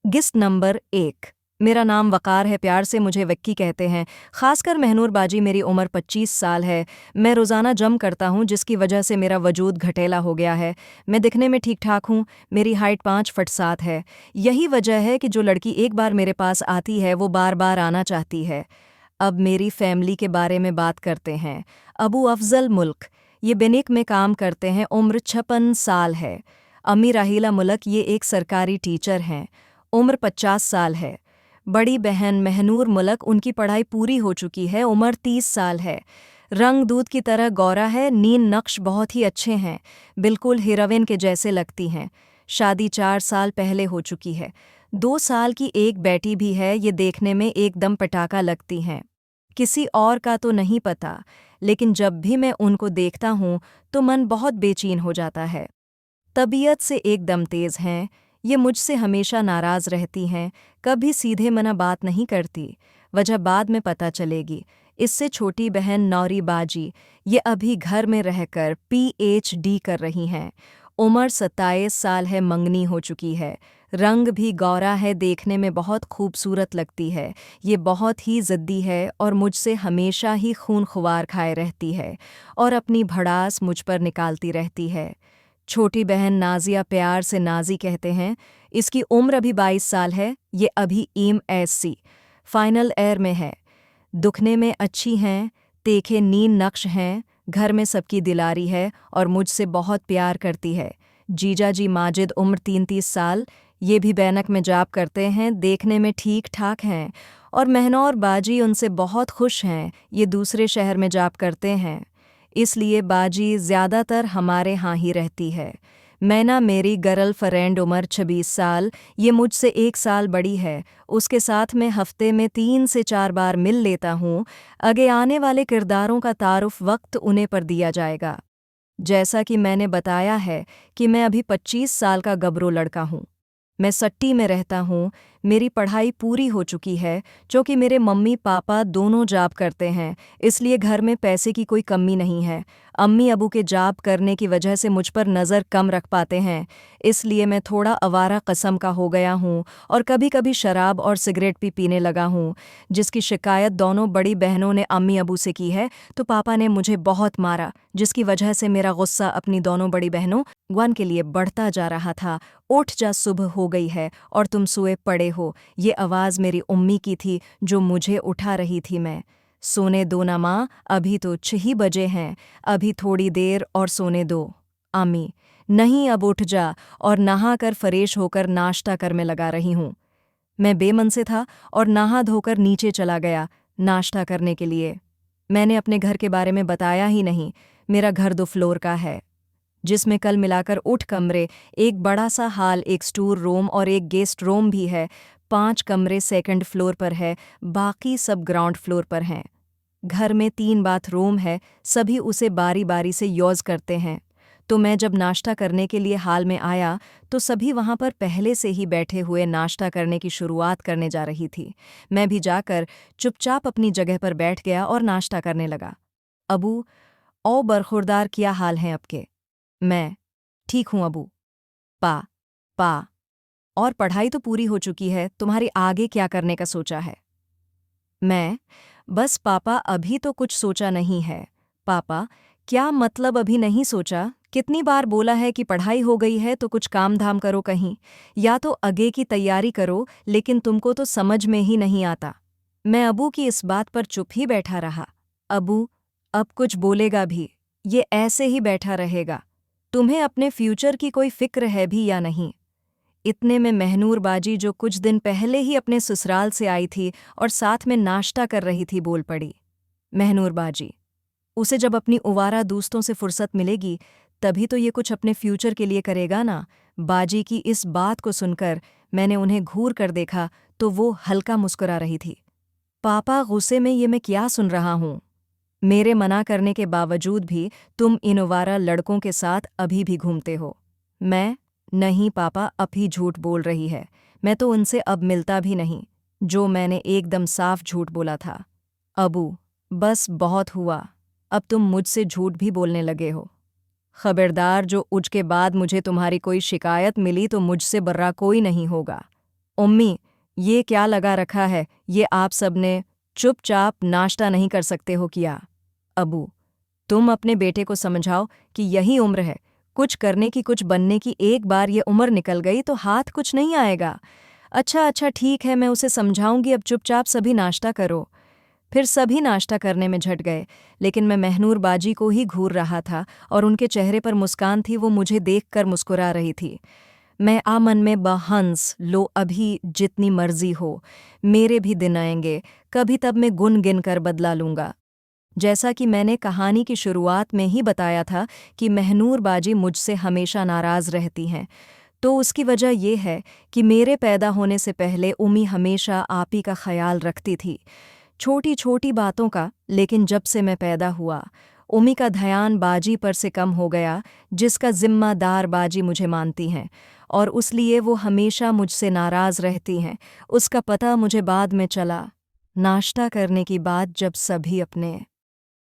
Gist number 1। मेरा नाम वकार है, प्यार से मुझे विक्की कहते हैं। खासकर महनूर बाजी, मेरी उम्र 25 साल है। मैं रोज़ाना जम करता हूँ जिसकी वजह से मेरा वजूद घटेला हो गया है। मैं दिखने में ठीक ठाक हूँ, मेरी हाइट 5 फुट 7 है। यही वजह है कि जो लड़की एक बार मेरे पास आती है वो बार बार आना चाहती है। अब मेरी फैमिली के बारे में बात करते हैं। अबू अफजल मुल्क, ये बेनिक में काम करते हैं, उम्र 56 साल है। अम्मी राहीला मुल्क, ये एक सरकारी टीचर हैं, उम्र 50 साल है। बड़ी बहन महनूर मुल्क, उनकी पढ़ाई पूरी हो चुकी है, उम्र 30 साल है। रंग दूध की तरह गौरा है, नील नक्श बहुत ही अच्छे हैं, बिल्कुल हीरोइन के जैसे लगती हैं। शादी 4 साल पहले हो चुकी है। 2 साल की एक बेटी भी है, ये देखने में एकदम पटाखा लगती हैं। किसी और का तो नहीं पता, लेकिन जब भी मैं उनको देखता हूँ तो मन बहुत बेचैन हो जाता है। तबीयत से एकदम तेज़ हैं, ये मुझसे हमेशा नाराज़ रहती हैं, कभी सीधे मना बात नहीं करती। वजह बाद में पता चलेगी। इससे छोटी बहन नौरी बाजी, ये अभी घर में रहकर पीएचडी कर रही हैं। उम्र 27 साल है, मंगनी हो चुकी है। रंग भी गौरा है, देखने में बहुत खूबसूरत लगती है। ये बहुत ही ज़िद्दी है और मुझसे हमेशा ही खून खुवार खाए रहती है और अपनी भड़ास मुझ पर निकालती रहती है। छोटी बहन नाजिया, प्यार से नाजी कहते हैं, इसकी उम्र अभी 22 साल है। ये अभी एमएससी फाइनल ईयर में है। दुखने में अच्छी हैं, देखे नील नक्श हैं, घर में सबकी दिलारी है और मुझसे बहुत प्यार करती है। जीजा जी माजिद, उम्र 33 साल, ये भी बैनक में जॉब करते हैं, देखने में ठीक ठाक हैं। और महनौर बाजी उनसे बहुत खुश हैं, ये दूसरे शहर में जॉब करते हैं, इसलिए बाजी ज़्यादातर हमारे यहाँ ही रहती है। मैना, मेरी गर्ल फ्रेंड, उम्र 26 साल, ये मुझसे 1 साल बड़ी है। उसके साथ मैं हफ्ते में 3 से 4 बार मिल लेता हूँ। आगे आने वाले किरदारों का तारुफ वक्त उन्हें पर दिया जाएगा। जैसा कि मैंने बताया है कि मैं अभी 25 साल का गबरू लड़का हूँ। मैं सट्टी में रहता हूँ, मेरी पढ़ाई पूरी हो चुकी है, क्योंकि मेरे मम्मी पापा दोनों जॉब करते हैं, इसलिए घर में पैसे की कोई कमी नहीं है। अम्मी अबू के जॉब करने की वजह से मुझ पर नज़र कम रख पाते हैं, इसलिए मैं थोड़ा आवारा किस्म का हो गया हूँ और कभी कभी शराब और सिगरेट भी पीने लगा हूँ, जिसकी शिकायत दोनों बड़ी बहनों ने अम्मी अबू से की है। तो पापा ने मुझे बहुत मारा, जिसकी वजह से मेरा गुस्सा अपनी दोनों बड़ी बहनों वन के लिए बढ़ता जा रहा था। उठ जा, सुबह हो गई है और तुम सोए पड़े हो। ये आवाज़ मेरी उम्मी की थी जो मुझे उठा रही थी। मैं सोने दो ना माँ, अभी तो 6 बजे हैं, अभी थोड़ी देर और सोने दो। अम्मी, नहीं, अब उठ जा और नहा कर फ्रेश होकर नाश्ता कर, मैं लगा रही हूँ। मैं बेमन से था और नहा धोकर नीचे चला गया नाश्ता करने के लिए। मैंने अपने घर के बारे में बताया ही नहीं। मेरा घर 2 फ्लोर का है, जिसमें कल मिलाकर 8 कमरे, एक बड़ा सा हॉल, एक स्टोर रूम और एक गेस्ट रूम भी है। 5 कमरे सेकंड फ्लोर पर है, बाकी सब ग्राउंड फ्लोर पर हैं। घर में 3 बाथरूम है, सभी उसे बारी बारी से यूज़ करते हैं। तो मैं जब नाश्ता करने के लिए हॉल में आया तो सभी वहाँ पर पहले से ही बैठे हुए नाश्ता करने की शुरुआत करने जा रही थी। मैं भी जाकर चुपचाप अपनी जगह पर बैठ गया और नाश्ता करने लगा। अबू, ओ बरखुरदार, क्या हाल है आपके? मैं ठीक हूँ अबू। पा पा और पढ़ाई तो पूरी हो चुकी है, तुम्हारी आगे क्या करने का सोचा है? मैं बस पापा, अभी तो कुछ सोचा नहीं है। पापा, क्या मतलब अभी नहीं सोचा? कितनी बार बोला है कि पढ़ाई हो गई है तो कुछ काम धाम करो कहीं, या तो आगे की तैयारी करो, लेकिन तुमको तो समझ में ही नहीं आता। मैं अबू की इस बात पर चुप ही बैठा रहा। अबू अब कुछ बोलेगा भी, ये ऐसे ही बैठा रहेगा। तुम्हें अपने फ्यूचर की कोई फिक्र है भी या नहीं? इतने में महनूर बाजी, जो कुछ दिन पहले ही अपने ससुराल से आई थी और साथ में नाश्ता कर रही थी, बोल पड़ी। महनूर बाजी, उसे जब अपनी उवारा दोस्तों से फुर्सत मिलेगी तभी तो ये कुछ अपने फ्यूचर के लिए करेगा ना। बाजी की इस बात को सुनकर मैंने उन्हें घूर कर देखा तो वो हल्का मुस्कुरा रही थी। पापा, गुस्से में ये मैं क्या सुन रहा हूँ? मेरे मना करने के बावजूद भी तुम इन उवारा लड़कों के साथ अभी भी घूमते हो। मैं नहीं पापा, अब ही झूठ बोल रही है। मैं तो उनसे अब मिलता भी नहीं, जो मैंने एकदम साफ झूठ बोला था। अबू, बस बहुत हुआ, अब तुम मुझसे झूठ भी बोलने लगे हो। खबरदार, जो उज के बाद मुझे तुम्हारी कोई शिकायत मिली तो मुझसे बर्रा कोई नहीं होगा। उम्मी, ये क्या लगा रखा है, ये आप सबने चुपचाप नाश्ता नहीं कर सकते हो क्या? अबू, तुम अपने बेटे को समझाओ कि यही उम्र है, कुछ करने की कुछ बनने की, एक बार ये उम्र निकल गई तो हाथ कुछ नहीं आएगा। अच्छा अच्छा ठीक है, मैं उसे समझाऊंगी, अब चुपचाप सभी नाश्ता करो। फिर सभी नाश्ता करने में झट गए, लेकिन मैं महनूर बाजी को ही घूर रहा था और उनके चेहरे पर मुस्कान थी, वो मुझे देखकर मुस्कुरा रही थी। मैं आमन में बहंस लो, अभी जितनी मर्जी हो, मेरे भी दिन आएंगे, कभी तब मैं गुन गिन कर बदला लूंगा। जैसा कि मैंने कहानी की शुरुआत में ही बताया था कि महनूर बाजी मुझसे हमेशा नाराज़ रहती हैं, तो उसकी वजह ये है कि मेरे पैदा होने से पहले उम्मी हमेशा आप ही का ख्याल रखती थी, छोटी छोटी बातों का। लेकिन जब से मैं पैदा हुआ, उम्मी का ध्यान बाजी पर से कम हो गया, जिसका जिम्मेदार बाजी मुझे मानती हैं, और उसलिए वो हमेशा मुझसे नाराज़ रहती हैं। उसका पता मुझे बाद में चला, नाश्ता करने की बात, जब सभी अपने